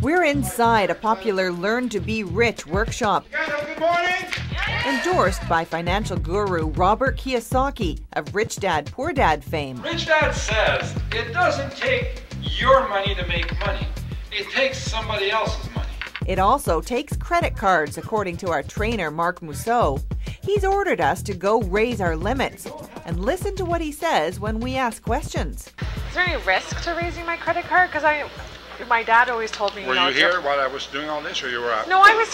We're inside a popular Learn to Be Rich workshop. Good morning. Endorsed by financial guru Robert Kiyosaki of Rich Dad, Poor Dad fame. Rich Dad says it doesn't take your money to make money. It takes somebody else's money. It also takes credit cards, according to our trainer, Mark Mousseau. He's ordered us to go raise our limits and listen to what he says when we ask questions. Is there any risk to raising my credit card? Because my dad always told me, Were you here while I was doing all this, or you were out? No, I was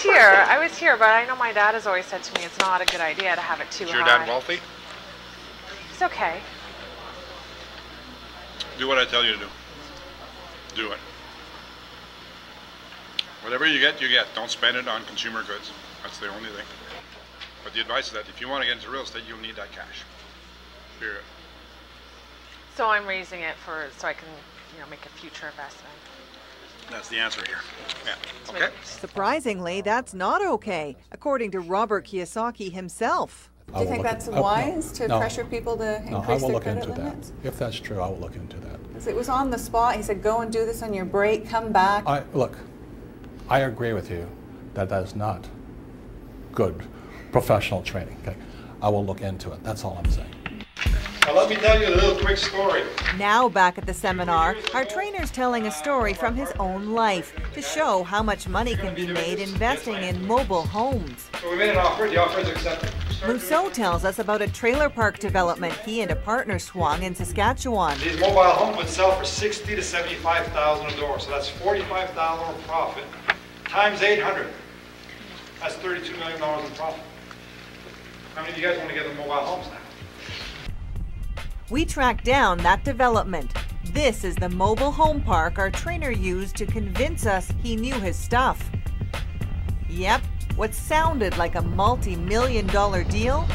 here, but I know my dad has always said to me it's not a good idea to have it too high. Is your dad wealthy? He's okay. Do what I tell you to do. Do it. Whatever you get, you get. Don't spend it on consumer goods. That's the only thing. But the advice is that if you want to get into real estate, you'll need that cash. Period. So I'm raising it so I can, make a future investment. That's the answer here. Yeah. Okay. Surprisingly, that's not okay, according to Robert Kiyosaki himself. Do you think that's wise to pressure people to increase their credit limits? If that's true, I will look into that. It was on the spot. He said, go and do this on your break, come back. I agree with you that is not good professional training. Okay? I will look into it. That's all I'm saying. Now let me tell you a little quick story. Now back at the seminar, our trainer's telling a story from his own life to show how much money can be made investing in mobile homes. So we made an offer. The offer is accepted. Mousseau tells us about a trailer park development he and a partner swung in Saskatchewan. These mobile homes would sell for $60,000 to $75,000 a door. So that's $45 profit times 800. That's $32 million in profit. How many of you guys want to get the mobile homes now? We tracked down that development. This is the mobile home park our trainer used to convince us he knew his stuff. Yep, what sounded like a multi-million-dollar deal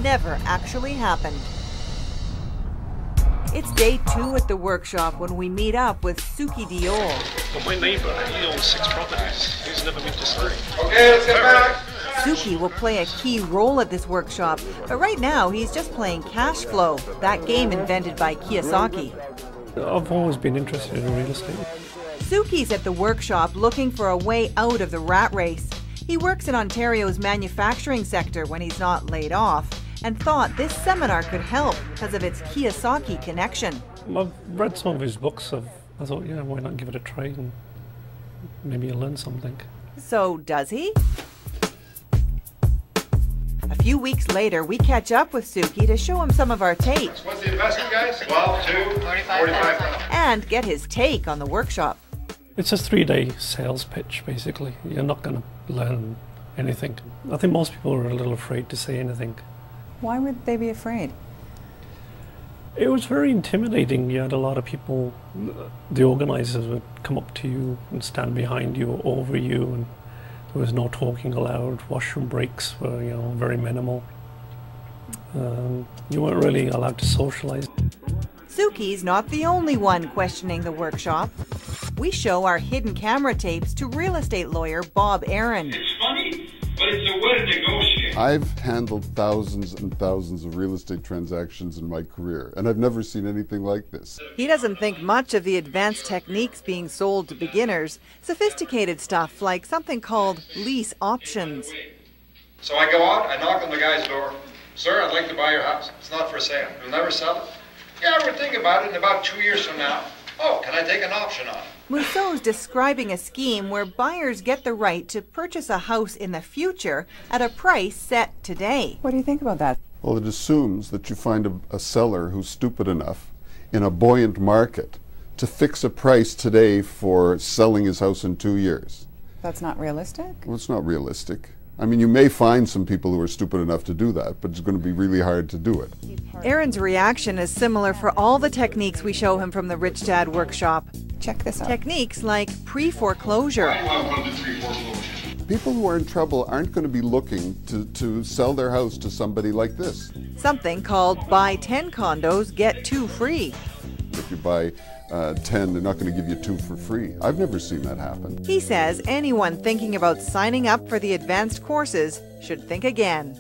never actually happened. It's day 2 at the workshop when we meet up with Suki Dior. Well, my neighbour, he owns 6 properties. He's never moved to Surrey. Okay, let's get back. Suki will play a key role at this workshop, but right now he's just playing cash flow, that game invented by Kiyosaki. I've always been interested in real estate. Suki's at the workshop looking for a way out of the rat race. He works in Ontario's manufacturing sector when he's not laid off, and thought this seminar could help because of its Kiyosaki connection. I've read some of his books. I thought, why not give it a try and maybe you'll learn something. So does he? A few weeks later, we catch up with Suki to show him some of our tapes. What's the investment, guys? 12, 2, 45. And get his take on the workshop. It's a 3-day sales pitch, basically. You're not going to learn anything. I think most people are a little afraid to say anything. Why would they be afraid? It was very intimidating. You had a lot of people, the organizers would come up to you and stand behind you or over you, and there was no talking allowed. Washroom breaks were, very minimal. You weren't really allowed to socialize. Suki's not the only one questioning the workshop. We show our hidden camera tapes to real estate lawyer Bob Aaron. It's funny, but it's a way to negotiate. I've handled thousands and thousands of real estate transactions in my career, and I've never seen anything like this. He doesn't think much of the advanced techniques being sold to beginners, sophisticated stuff like something called lease options. So I go out, I knock on the guy's door. Sir, I'd like to buy your house. It's not for sale. You'll never sell it? Yeah, we're thinking about it in about 2 years from now. Oh, can I take an option on it? Mousseau's describing a scheme where buyers get the right to purchase a house in the future at a price set today. What do you think about that? Well, it assumes that you find a seller who's stupid enough in a buoyant market to fix a price today for selling his house in 2 years. That's not realistic? Well, it's not realistic. I mean, you may find some people who are stupid enough to do that, but it's going to be really hard to do it. Aaron's reaction is similar for all the techniques we show him from the Rich Dad workshop. Check this out. Techniques like pre-foreclosure. People who are in trouble aren't going to be looking to sell their house to somebody like this. Something called buy 10 condos, get 2 free. If you buy 10, they're not going to give you 2 for free. I've never seen that happen. He says anyone thinking about signing up for the advanced courses should think again.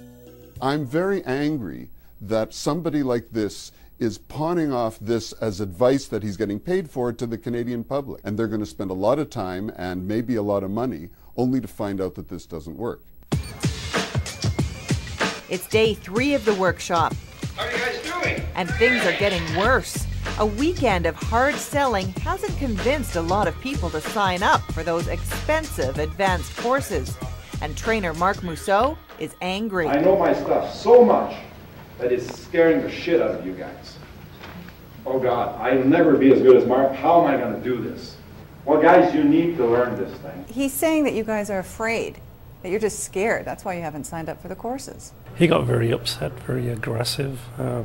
I'm very angry that somebody like this is pawning off this as advice that he's getting paid for to the Canadian public. And they're going to spend a lot of time and maybe a lot of money only to find out that this doesn't work. It's day 3 of the workshop. How are you guys doing? And things are getting worse. A weekend of hard selling hasn't convinced a lot of people to sign up for those expensive advanced courses. And trainer Mark Mousseau is angry. I know my stuff so much that it's scaring the shit out of you guys. Oh God, I'll never be as good as Mark. How am I going to do this? Well, guys, you need to learn this thing. He's saying that you guys are afraid, that you're just scared. That's why you haven't signed up for the courses. He got very upset, very aggressive. I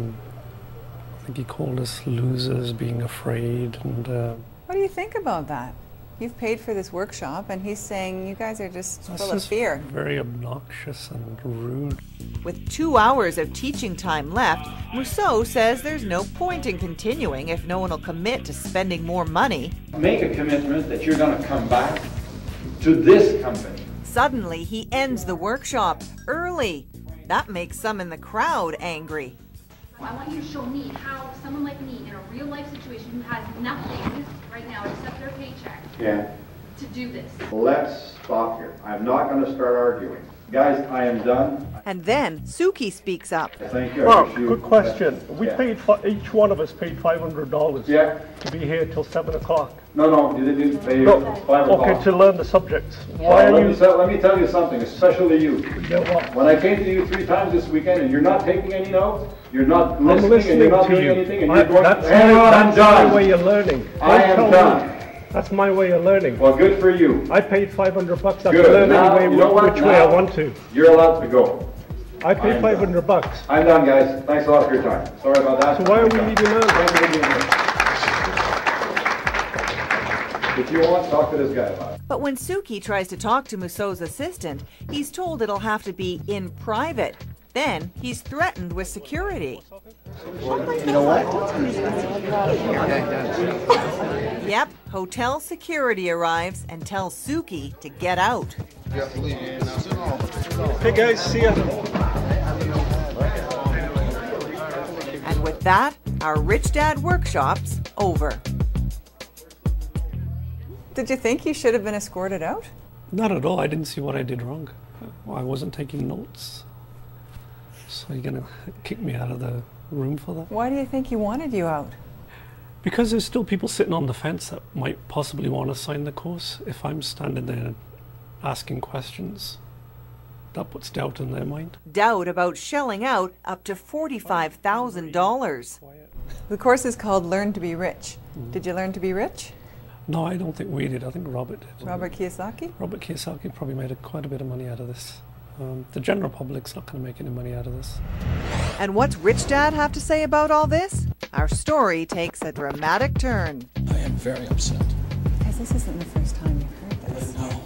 think he called us losers, being afraid. And what do you think about that? You've paid for this workshop, and he's saying you guys are just full of just fear. Very obnoxious and rude. With 2 hours of teaching time left, Mousseau says there's no point in continuing if no one will commit to spending more money. Make a commitment that you're going to come back to this company. Suddenly, he ends the workshop early. That makes some in the crowd angry. I want you to show me how someone like me in a real life situation who has nothing right now except their paycheck to do this. Let's stop here. I'm not going to start arguing. Guys, I am done. And then Suki speaks up. Thank you. Well, good question. Each one of us paid $500 Yeah. to be here till 7 o'clock. No, you didn't pay No, 5 o'clock. okay, to learn the subjects. Let me tell you something, especially you. Yeah, what? When I came to you 3 times this weekend and you're not taking any notes, you're not listening, listening and you're not to doing you. anything, and you're going, That's hang on, I'm my way done. of learning. I am done. That's my way of learning. Well, good for you. I paid $500. I can Good. learn Now, any way, you know what? which way I Now, want to. You're allowed to go. I paid I'm $500. I'm done, guys. Thanks a lot for your time. Sorry about that. So why are we leaving now? If you want, talk to this guy about it. But when Suki tries to talk to Mousseau's assistant, he's told it'll have to be in private. Then he's threatened with security. You know what? Yep, hotel security arrives and tells Suki to get out. Hey guys, see ya. And with that, our Rich Dad workshop's over. Did you think you should have been escorted out? Not at all. I didn't see what I did wrong. I wasn't taking notes. So you're going to kick me out of the room for that? Why do you think he wanted you out? Because there's still people sitting on the fence that might possibly want to sign the course. If I'm standing there asking questions, that puts doubt in their mind. Doubt about shelling out up to $45,000. The course is called Learn to be Rich. Did you learn to be rich? No, I don't think we did. I think Robert did. Robert Kiyosaki? Robert Kiyosaki probably made quite a bit of money out of this. The general public's not going to make any money out of this. And what's Rich Dad have to say about all this? Our story takes a dramatic turn. I am very upset. Guys, this isn't the first time you've heard this. No.